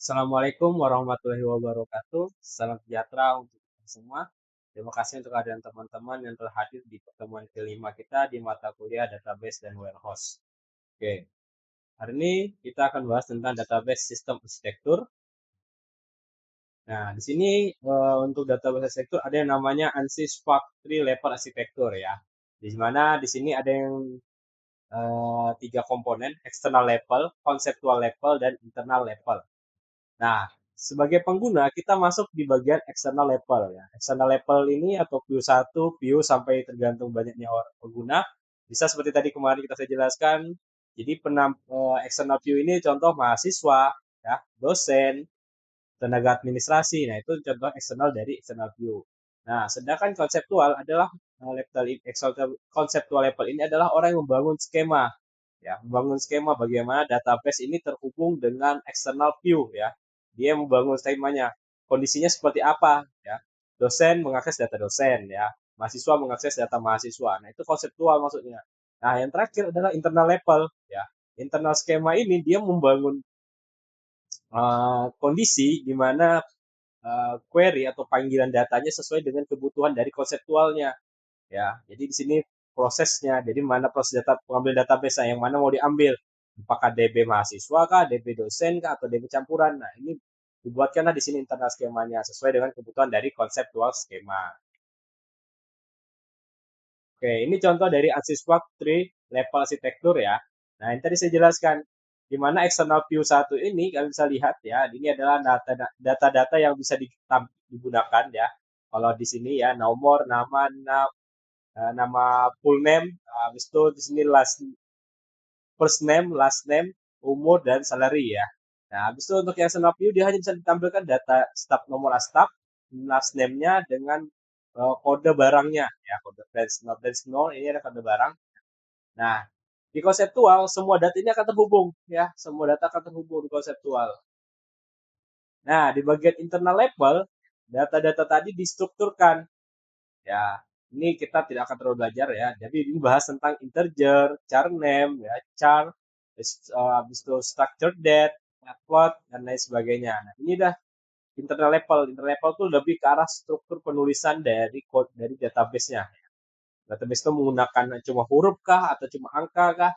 Assalamualaikum warahmatullahi wabarakatuh. Salam sejahtera untuk kita semua. Terima kasih untuk kehadiran teman-teman yang telah hadir di pertemuan kelima kita di mata kuliah Database dan Warehouse. Oke, hari ini kita akan bahas tentang database sistem arsitektur. Nah, di sini untuk database arsitektur ada yang namanya ANSYS Spark 3 Level Arsitektur ya. Di mana di sini ada yang tiga komponen, external level, conceptual level, dan internal level. Nah, sebagai pengguna kita masuk di bagian external level ya. External level ini atau view 1, view sampai tergantung banyaknya orang pengguna. Bisa seperti tadi kemarin kita saya jelaskan. Jadi external view ini contoh mahasiswa, ya, dosen, tenaga administrasi. Nah, itu contoh eksternal dari external view. Nah, sedangkan konseptual adalah konseptual level ini adalah orang yang membangun skema ya, membangun skema bagaimana database ini terhubung dengan external view ya. Dia membangun skemanya. Kondisinya seperti apa ya. Dosen mengakses data dosen ya. Mahasiswa mengakses data mahasiswa. Nah, itu konseptual maksudnya. Nah, yang terakhir adalah internal level ya. Internal skema ini dia membangun kondisi di mana query atau panggilan datanya sesuai dengan kebutuhan dari konseptualnya ya. Jadi di sini prosesnya, jadi mana proses data pengambil database yang mana mau diambil, apakah DB mahasiswa kah, DB dosen kah, atau DB campuran. Nah, ini dibuatkanlah di sini internal skemanya sesuai dengan kebutuhan dari konseptual skema. Oke, ini contoh dari ANSYS Work 3 level arsitektur ya. Nah, ini tadi saya jelaskan di mana external view 1 ini kalian bisa lihat ya, ini adalah data-data yang bisa digunakan ya. Kalau di sini ya nomor, nama full name, habis itu di sini first name, last name, umur dan salary ya. Nah, habis itu untuk yang snap view dia hanya bisa ditampilkan data staf nomor staf, last name-nya dengan kode barangnya ya, kode dance no ini ada kode barang. Nah, di konseptual semua data ini akan terhubung ya, semua data akan terhubung di konseptual. Nah, di bagian internal level data-data tadi distrukturkan. Ya, ini kita tidak akan terlalu belajar ya. Jadi ini bahas tentang integer, char name, ya, char, habis itu structure date, plot, dan lain sebagainya. Nah, ini dah internal level. Internal level tuh lebih ke arah struktur penulisan dari code dari database-nya. Database itu menggunakan cuma huruf kah atau cuma angka kah?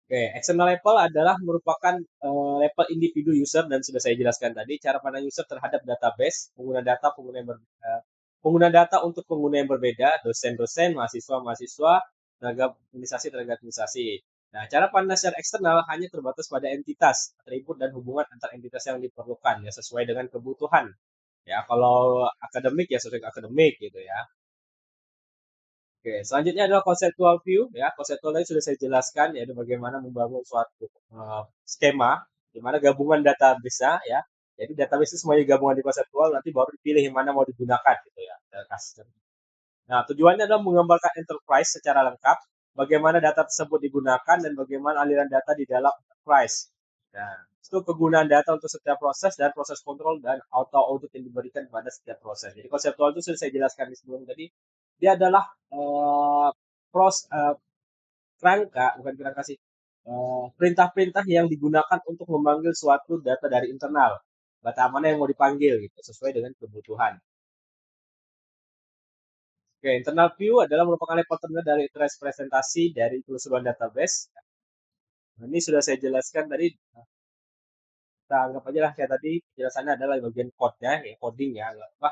Oke, external level adalah merupakan level individu user dan sudah saya jelaskan tadi cara pandang user terhadap database, pengguna data untuk pengguna yang berbeda, dosen-dosen, mahasiswa-mahasiswa, tenaga administrasi. Nah, cara pandang secara eksternal hanya terbatas pada entitas, atribut dan hubungan antar entitas yang diperlukan ya sesuai dengan kebutuhan. Ya, kalau akademik ya sesuai dengan akademik gitu ya. Oke, selanjutnya adalah conceptual view ya. Conceptual tadi sudah saya jelaskan ya bagaimana membangun suatu skema di mana gabungan database ya. Jadi database itu semuanya gabungan di konseptual nanti baru dipilih yang mana mau digunakan gitu ya. Nah, tujuannya adalah menggambarkan enterprise secara lengkap, bagaimana data tersebut digunakan dan bagaimana aliran data di dalam enterprise. Nah, itu kegunaan data untuk setiap proses dan proses kontrol dan auto audit yang diberikan pada setiap proses. Jadi konseptual itu sudah saya jelaskan di sebelum tadi. Dia adalah uh, pros uh, kerangka, bukan kerangka sih, perintah-perintah yang digunakan untuk memanggil suatu data dari internal. Data mana yang mau dipanggil gitu, sesuai dengan kebutuhan. Oke, internal view adalah merupakan level tertentu dari representasi dari keseluruhan database. Nah, ini sudah saya jelaskan tadi. Kita anggap aja lah kayak tadi penjelasannya adalah bagian code-nya, ya, coding ya, apa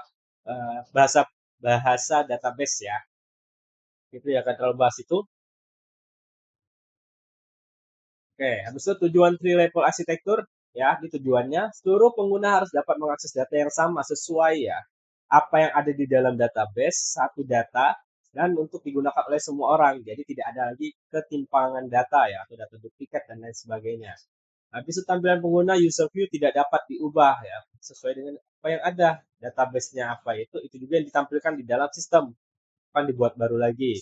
bahasa bahasa database ya. Itu ya akan terlalu bahas itu. Oke, habis itu tujuan three level arsitektur ya, di tujuannya seluruh pengguna harus dapat mengakses data yang sama sesuai ya apa yang ada di dalam database, satu data dan untuk digunakan oleh semua orang. Jadi tidak ada lagi ketimpangan data ya atau data duplikat dan lain sebagainya. Habis itu tampilan pengguna user view tidak dapat diubah ya sesuai dengan apa yang ada database-nya apa itu juga yang ditampilkan di dalam sistem akan dibuat baru lagi.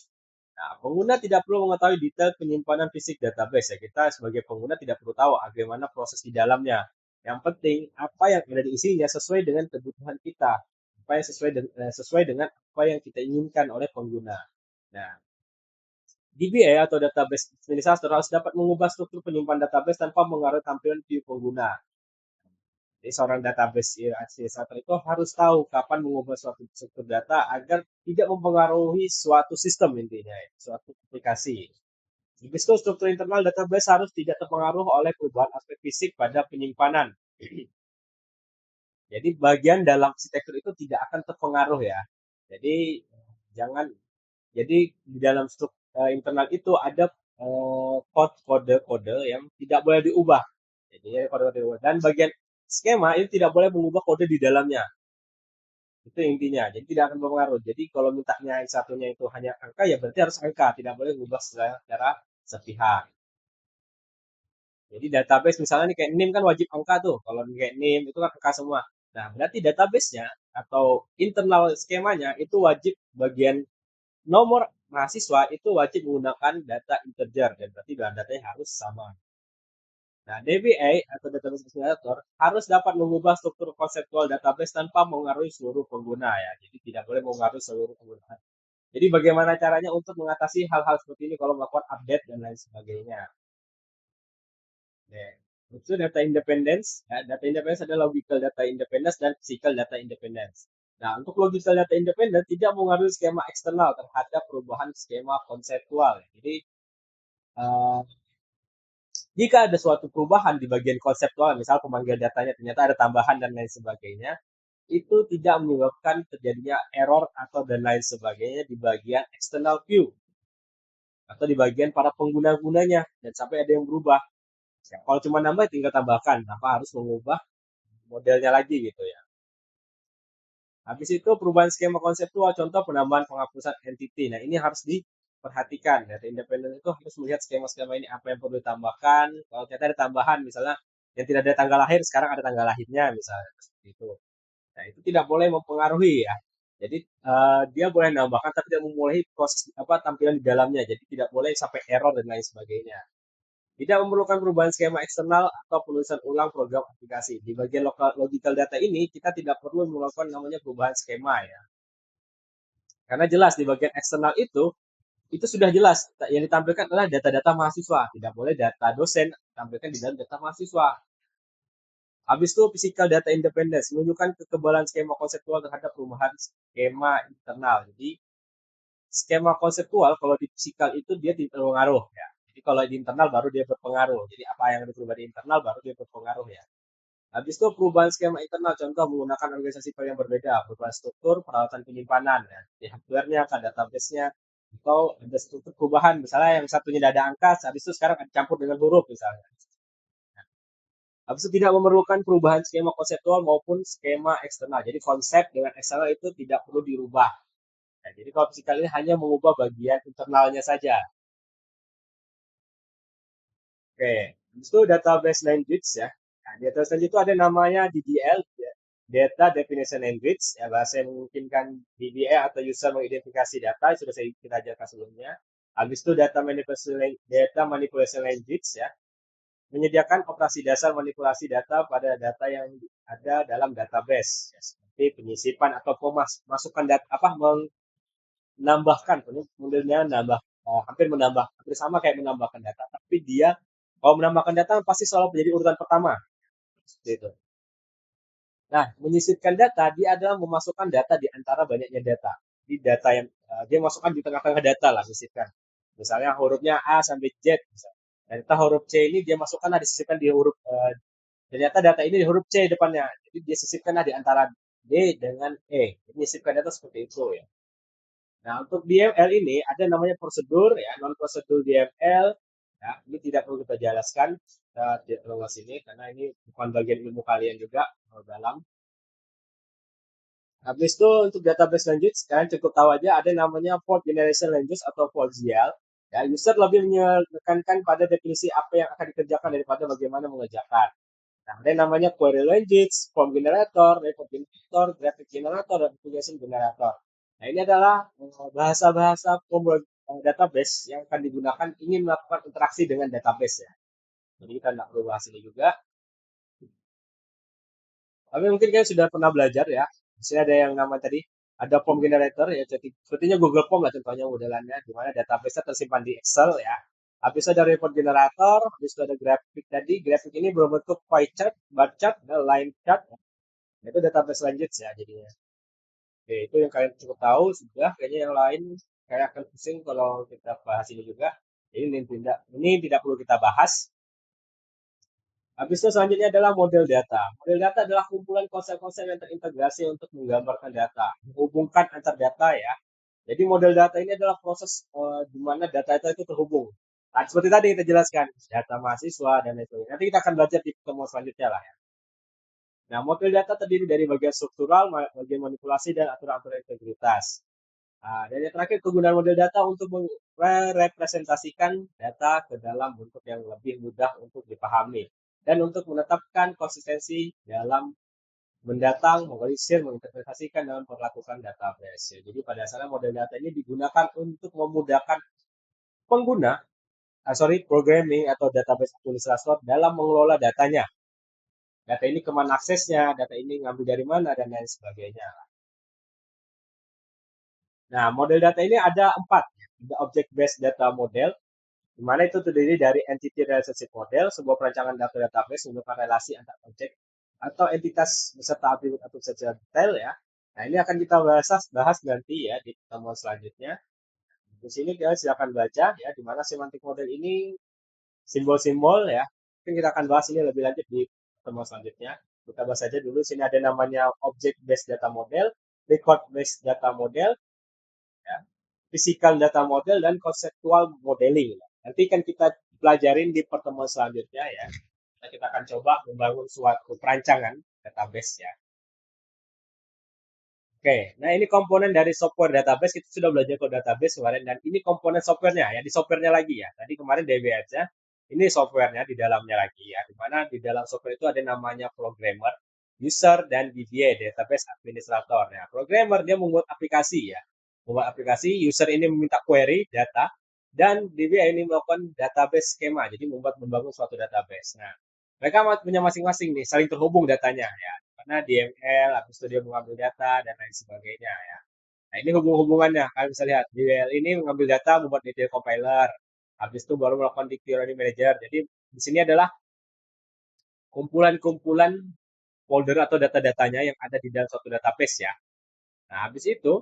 Nah, pengguna tidak perlu mengetahui detail penyimpanan fisik database ya. Kita sebagai pengguna tidak perlu tahu bagaimana proses di dalamnya. Yang penting apa yang ada di isinya sesuai dengan kebutuhan kita, apa yang sesuai dengan apa yang kita inginkan oleh pengguna. Nah, DBA atau database administrator harus dapat mengubah struktur penyimpan database tanpa mengaruhi tampilan view pengguna. Jadi seorang database administrator itu harus tahu kapan mengubah suatu struktur data agar tidak mempengaruhi suatu sistem intinya, ya, suatu aplikasi. Habis itu struktur internal database harus tidak terpengaruh oleh perubahan aspek fisik pada penyimpanan. Jadi bagian dalam arsitektur itu tidak akan terpengaruh ya. Jadi jangan jadi di dalam struktur internal itu ada kode-kode yang tidak boleh diubah. Jadi kode-kode diubah. Dan bagian skema itu tidak boleh mengubah kode di dalamnya. Itu intinya. Jadi tidak akan berpengaruh. Jadi kalau mintanya yang satunya itu hanya angka ya berarti harus angka, tidak boleh mengubah secara sepihak. Jadi database misalnya nih kayak NIM kan wajib angka tuh. Kalau kayak NIM itu kan angka semua. Nah, berarti database-nya atau internal skemanya itu wajib bagian nomor mahasiswa itu wajib menggunakan data integer dan berarti datanya harus sama. Nah, DBA atau database administrator harus dapat mengubah struktur konseptual database tanpa mengaruhi seluruh pengguna ya. Jadi tidak boleh mengaruhi seluruh pengguna. Jadi bagaimana caranya untuk mengatasi hal-hal seperti ini kalau melakukan update dan lain sebagainya. Nah, itu data independence. Ya, data independence adalah logical data independence dan physical data independence. Nah, untuk logical data independence tidak mengaruhi skema eksternal terhadap perubahan skema konseptual. Jadi, uh, jika ada suatu perubahan di bagian konseptual, misal pemanggil datanya ternyata ada tambahan dan lain sebagainya, itu tidak menyebabkan terjadinya error atau dan lain sebagainya di bagian external view atau di bagian para pengguna-gunanya dan sampai ada yang berubah. Ya, kalau cuma nambah tinggal tambahkan, tanpa harus mengubah modelnya lagi gitu ya. Habis itu perubahan skema konseptual, contoh penambahan penghapusan entity. Nah, ini harus diperhatikan. Data independen itu harus melihat skema-skema ini apa yang perlu ditambahkan. Kalau ternyata ada tambahan, misalnya yang tidak ada tanggal lahir, sekarang ada tanggal lahirnya, misalnya seperti itu. Nah, itu tidak boleh mempengaruhi ya. Jadi dia boleh menambahkan tapi tidak memulai proses apa tampilan di dalamnya. Jadi tidak boleh sampai error dan lain sebagainya. Tidak memerlukan perubahan skema eksternal atau penulisan ulang program aplikasi. Di bagian logical data ini, kita tidak perlu melakukan namanya perubahan skema ya. Karena jelas di bagian eksternal itu sudah jelas. Yang ditampilkan adalah data-data mahasiswa. Tidak boleh data dosen ditampilkan di dalam data mahasiswa. Habis itu physical data independence, menunjukkan kekebalan skema konseptual terhadap perubahan skema internal. Jadi skema konseptual kalau di physical itu dia tidak berpengaruh ya. Jadi kalau di internal baru dia berpengaruh. Jadi apa yang berubah di internal baru dia berpengaruh ya. Habis itu perubahan skema internal, contoh menggunakan organisasi file yang berbeda, perubahan struktur, peralatan penyimpanan, ya. Di hardware-nya, ke database-nya, atau ada struktur perubahan, misalnya yang satunya tidak ada angka, habis itu sekarang dicampur dengan huruf misalnya. Habis itu tidak memerlukan perubahan skema konseptual maupun skema eksternal. Jadi konsep dengan eksternal itu tidak perlu dirubah. Nah, jadi kalau physical ini hanya mengubah bagian internalnya saja. Oke, habis itu database language ya. Nah, database language itu ada namanya DDL, ya. Data Definition Language, ya bahasa yang memungkinkan DBA atau user mengidentifikasi data, sudah kita ajarkan sebelumnya. Habis itu data manipulation language ya, menyediakan operasi dasar manipulasi data pada data yang ada dalam database, ya, seperti penyisipan atau masukkan data apa menambahkan, modelnya nambah hampir menambah, hampir sama kayak menambahkan data, tapi dia kalau menambahkan data pasti selalu menjadi urutan pertama, seperti itu. Nah, menyisipkan data, dia adalah memasukkan data di antara banyaknya data. Di data yang dia masukkan di tengah-tengah data lah, sisipkan. Misalnya hurufnya A sampai Z. Misalnya. Dan ternyata huruf C ini dia masukkan lah, disisipkan di huruf, ternyata data ini di huruf C depannya. Jadi dia sisipkan lah di antara D dengan E. Jadi menyisipkan data seperti itu ya. Nah, untuk DML ini ada namanya prosedur ya, non prosedur DML. Ya, ini tidak perlu kita jelaskan, kita tidak perlu ke sini karena ini bukan bagian ilmu kalian juga dalam. Habis itu untuk database language, kalian cukup tahu aja ada namanya Fault Generation Language atau FALTGL. Ya, user lebih menekankan pada definisi apa yang akan dikerjakan daripada bagaimana mengerjakan. Nah, ada namanya query language, form generator, report generator, graphic generator, dan application generator. Nah, ini adalah bahasa-bahasa database yang akan digunakan ingin melakukan interaksi dengan database ya. Jadi kita tidak perlu bahas ini juga. Tapi mungkin kalian sudah pernah belajar ya. Misalnya ada yang nama tadi ada form generator ya, jadi sepertinya Google Form lah contohnya modelannya, di mana database tersimpan di Excel ya. Habis itu ada report generator, habis itu ada grafik tadi. Grafik ini berbentuk pie chart, bar chart, dan line chart. Itu database lanjut ya jadinya. Oke, itu yang kalian cukup tahu sudah. Kayaknya yang lain kayak akan pusing kalau kita bahas ini juga. Jadi ini tidak perlu kita bahas. Habis itu selanjutnya adalah model data. Model data adalah kumpulan konsep-konsep yang terintegrasi untuk menggambarkan data, menghubungkan antar data ya. Jadi model data ini adalah proses di mana data itu terhubung. Nah, seperti tadi kita jelaskan, data mahasiswa dan lain sebagainya. Nanti kita akan belajar di pertemuan selanjutnya lah ya. Nah, model data terdiri dari bagian struktural, bagian manipulasi, dan aturan-aturan integritas. Nah, dan yang terakhir, kegunaan model data untuk merepresentasikan data ke dalam bentuk yang lebih mudah untuk dipahami. Dan untuk menetapkan konsistensi dalam mendatang, mengorganisir, menginterpretasikan, dalam memperlakukan database. Jadi pada dasarnya model data ini digunakan untuk memudahkan pengguna, programming atau database administrator dalam mengelola datanya. Data ini kemana aksesnya, data ini ngambil dari mana, dan lain sebagainya. Nah, model data ini ada 4. Ada object based data model, di mana itu terdiri dari entity relationship model, sebuah perancangan data database menunjukkan relasi antar objek atau entitas beserta atribut atau secara detail ya. Nah, ini akan kita bahas nanti ya di pertemuan selanjutnya. Di sini kita silakan baca ya, di mana semantik model ini simbol-simbol ya. Mungkin kita akan bahas ini lebih lanjut di pertemuan selanjutnya. Kita bahas saja dulu. Sini ada namanya object based data model, record based data model, ya, physical data model, dan conceptual modeling. Nanti kan kita pelajarin di pertemuan selanjutnya ya. Kita akan coba membangun suatu perancangan database ya. Oke, nah ini komponen dari software database. Kita sudah belajar ke database kemarin, dan ini komponen softwarenya ya, di softwarenya lagi ya. Tadi kemarin DBS ya. Ini softwarenya di dalamnya lagi ya. Di mana di dalam software itu ada namanya programmer, user, dan DBA, database administrator ya. Programmer dia membuat aplikasi ya. Membuat aplikasi, user ini meminta query data, dan DBA ini melakukan database skema. Jadi membangun suatu database. Nah, mereka punya masing-masing nih, saling terhubung datanya ya. Karena DML, habis itu dia mengambil data, dan lain sebagainya ya. Nah, ini hubung-hubungannya. Kalian bisa lihat, DML ini mengambil data, membuat detail compiler. Habis itu baru melakukan dictionary manager. Jadi, di sini adalah kumpulan-kumpulan folder atau data-datanya yang ada di dalam suatu database ya. Nah, habis itu,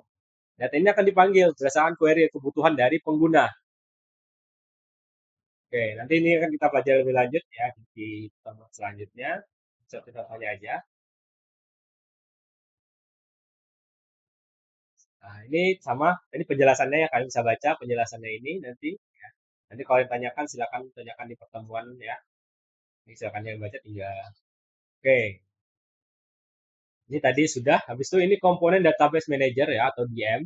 data ini akan dipanggil berdasarkan query kebutuhan dari pengguna. Oke, nanti ini akan kita pelajari lebih lanjut ya di pertemuan selanjutnya. Bisa kita tanya aja. Nah, ini sama, ini penjelasannya ya, kalian bisa baca penjelasannya ini nanti. Ya. Nanti kalau yang tanyakan, silakan tanyakan di pertemuan ya. Ini silakan yang baca tinggal. Oke, ini tadi sudah. Habis itu ini komponen database manager ya atau DM.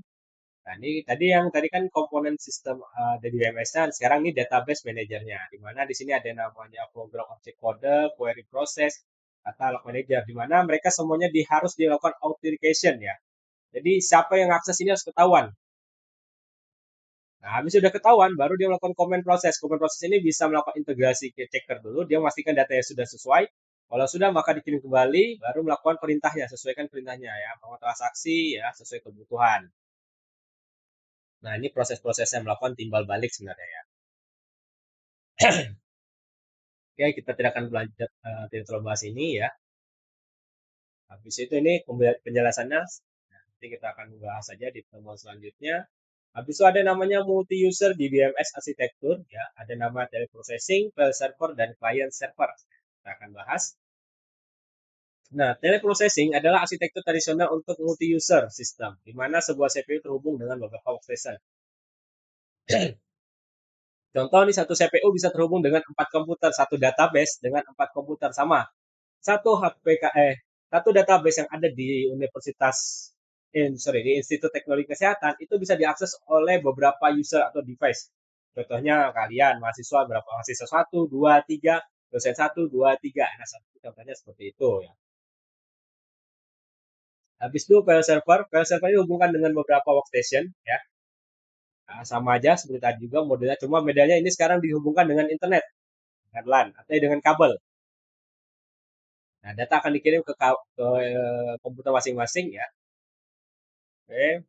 Nah, ini tadi kan komponen sistem dari DBMS-nya, sekarang ini database manajernya. Di mana di sini ada namanya program object code, query process, katalog manager. Di mana mereka semuanya harus dilakukan authentication ya. Jadi siapa yang akses ini harus ketahuan. Nah, habis sudah ketahuan, baru dia melakukan comment proses. Comment proses ini bisa melakukan integrasi ke checker dulu, dia memastikan datanya sudah sesuai. Kalau sudah, maka dikirim kembali, baru melakukan perintahnya, sesuaikan perintahnya ya, penguatan transaksi ya, sesuai kebutuhan. Nah, ini proses-prosesnya melakukan timbal balik sebenarnya ya. Oke, kita tidak akan belajar, tidak terlalu bahas ini ya. Habis itu ini penjelasannya, nanti kita akan bahas saja di pertemuan selanjutnya. Habis itu ada namanya multi-user di BMS arsitektur, ya. Ada nama teleprocessing, file server, dan client server. Kita akan bahas. Nah, teleprocessing adalah arsitektur tradisional untuk multi-user system, di mana sebuah CPU terhubung dengan beberapa workstation. Contoh nih, satu CPU bisa terhubung dengan 4 komputer, satu database dengan 4 komputer sama. Satu satu database yang ada di Universitas di Institut Teknologi Kesehatan itu bisa diakses oleh beberapa user atau device. Contohnya kalian mahasiswa berapa mahasiswa, 1, 2, 3, dosen 1, 2, 3. Nah, contohnya seperti itu ya. Habis itu file server ini hubungkan dengan beberapa workstation ya. Nah, sama aja seperti tadi juga modelnya, cuma bedanya ini sekarang dihubungkan dengan internet, dengan LAN atau dengan kabel. Nah, data akan dikirim ke komputer masing-masing ya. Oke.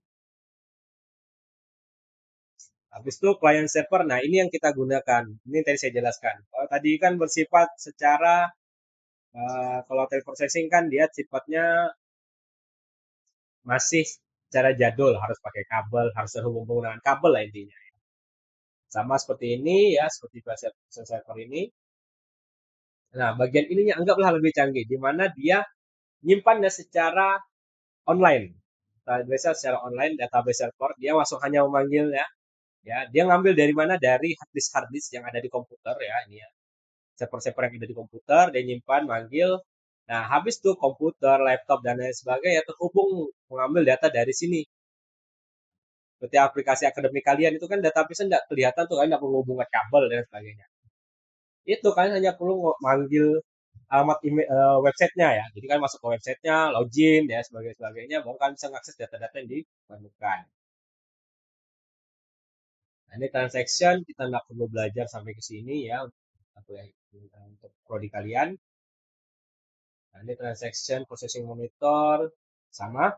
Habis itu client server. Nah, ini yang kita gunakan. Ini yang tadi saya jelaskan. Kalau tadi kan bersifat secara kalau teleprocessing kan dia sifatnya masih secara jadul, harus pakai kabel, harus terhubung dengan kabel lah intinya. Sama seperti ini ya, seperti bahasa server ini. Nah, bagian ininya anggaplah lebih canggih, di mana dia nyimpannya secara online. Database secara online, database server, dia masuk hanya memanggil ya, dia ngambil dari mana? Dari harddisk yang ada di komputer ya, ini ya. Server-server yang ada di komputer, dia nyimpan, manggil. Nah, habis tuh komputer, laptop, dan lain sebagainya terhubung mengambil data dari sini. Seperti aplikasi akademik kalian itu kan database nggak kelihatan tuh, kalian nggak perlu hubungan kabel dan sebagainya. Itu kalian hanya perlu manggil alamat email, websitenya ya. Jadi kan masuk ke websitenya, login ya sebagainya, baru kalian bisa mengakses data-data yang diperlukan. Nah, ini transaction kita nggak perlu belajar sampai ke sini ya untuk prodi kalian. Nah, ini transaction processing monitor sama,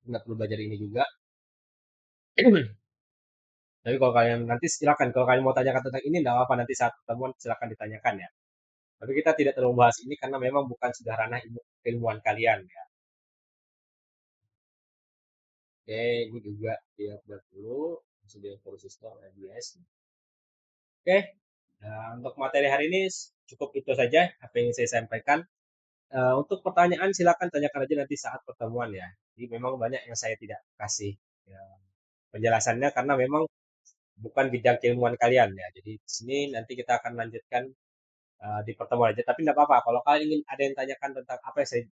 nggak perlu belajar ini juga. Tapi kalau kalian nanti silakan, kalau kalian mau tanyakan tentang ini, nggak apa-apa, nanti saat pertemuan silakan ditanyakan ya. Tapi kita tidak terlalu bahas ini karena memang bukan sudah ranah keilmuan kalian ya. Oke, ini juga dia buat dulu, sudah full system ABS. Oke, nah, untuk materi hari ini cukup itu saja apa yang saya sampaikan. Untuk pertanyaan silakan tanyakan aja nanti saat pertemuan ya. Jadi memang banyak yang saya tidak kasih ya, penjelasannya karena memang bukan bidang keilmuan kalian ya. Jadi di sini nanti kita akan lanjutkan di pertemuan aja. Tapi tidak apa-apa. Kalau kalian ingin ada yang tanyakan tentang apa yang saya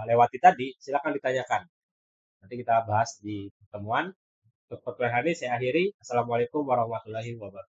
lewati tadi, silakan ditanyakan. Nanti kita bahas di pertemuan. Untuk pertemuan hari ini saya akhiri. Assalamualaikum warahmatullahi wabarakatuh.